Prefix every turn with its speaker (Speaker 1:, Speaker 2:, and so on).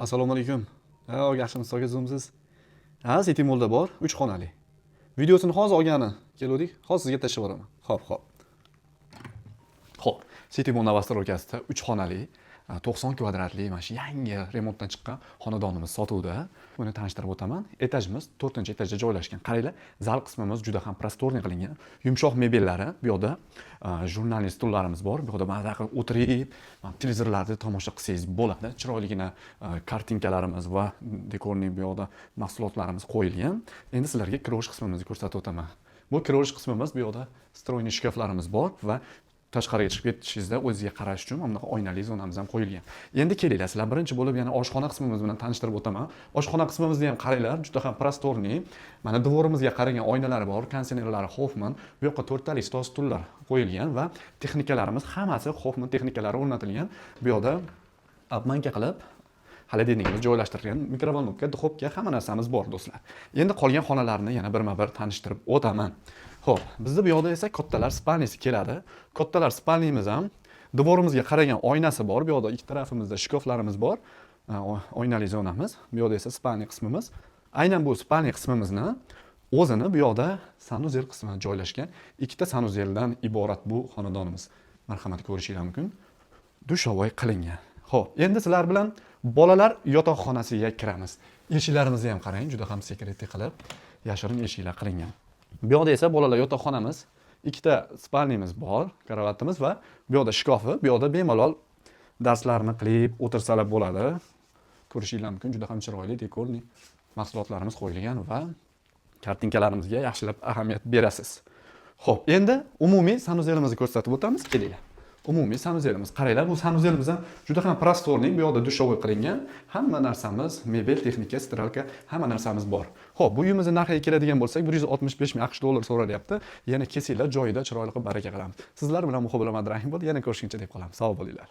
Speaker 1: Assalomu alaykum. Yaxshimisiz, sog'aysiz? City Mallda bor, 3 xonali. Videosini hozir olgani keldik. Hozir sizga tashlab boraman. Xo'p. City Mall Novostroyskasida 3 xonali, 90 kvadratli mana shu yangi remontdan chiqqan xonadonimiz sotuvda. Buni tanishtirib o'taman. Etajimiz 4-etajda joylashgan. Qaranglar, zal qismimiz juda ham prostorniy qilingan. Yumshoq mebellari, bu yoqda jurnalist stullarimiz bor. Bu yoqda mazza qilib o'tirib, televizorlarni tomosha qilsangiz bo'ladi. Chiroyligina kartinkalarimiz va dekorning bu yoqda mahsulotlarimiz qo'yilgan. Endi sizlarga kirosh qismimizni ko'rsatib o'taman. Bu kirosh qismimiz, bu yoqda stroyniy shkaflarimiz bor va tashqariga chiqib ketishingizda o'zingizga qarash uchun mana bunaqa oynali zonamiz ham qo'yilgan. Endi kelinglar, sizlar birinchi bo'lib yana oshxona qismimiz bilan tanishtirib o'taman. Oshxona qismimizni ham qaranglar, juda ham prostorniy. Mana devorimizga qaragan oynalari bor, konditsionerlari Hoffman, bu yoqqa 4 talik stol stullar qo'yilgan va texnikalarimiz hammasi Hoffman texnikalari o'rnatilgan. Bu yoqda obmanka qilib xolodilnikimiz joylashtirilgan, mikrovolnovka, duxovka, hamma narsamiz bor do'stlar. Endi qolgan xonalarni yana birma-bir tanishtirib o'taman. Xo'p, bizda bu yoqda esa kattalar spalnisi keladi. Kattalar spalnimiz ham devorimizga qaragan oynasi bor. Bu yoqda ikki tarafimizda shkaflarimiz bor. Oynali zonamiz. Bu yoqda esa spalni qismimiz. Aynan bu spalni qismimizni o'zini bu yoqda sanuzel qismi joylashgan. Ikkita sanuzeldan iborat bu xonadonimiz. Marhamat ko'rishingiz mumkin. Dushovoy qilingan. Xo'p, endi sizlar bilan bolalar yotoqxonasiga kiramiz. Eshiklarimizni ham qarang, juda ham sekretli qilib yashirin eshiklar qilingan. Bu yoqda esa bolalar yotoqxonamiz, ikkita spalnimiz bor, karavotimiz va bu yoqda shkafi, bu yoqda bemalol darslarni qilib o'tirsalar bo'ladi. Ko'rishingiz mumkin, juda ham chiroyli dekorli mahsulotlarimiz qo'yilgan va kartinkalarimizga yaxshilab ahamiyat berasiz. Xo'p, endi umumiy sanuzelimizni ko'rsatib o'tamiz, kelinglar. Umumiy sanuzelimiz, qaranglar, bu sanuzelimiz ham juda ham prostorniy, bu yoqda dushovoy qilingan. Hamma narsamiz, mebel, texnika, stiralka, hamma narsamiz bor. Xo'p, bu uyimizning narxiga keladigan bo'lsak, 165 ming AQSh dollar so'ralyapti. Yana kesinglar, joyida chiroyli qilib baraka qilamiz. Sizlar bilan Muxbir Abdurahim bo'ldi. Yana ko'rishguncha deb qolamiz. Sog' bo'linglar.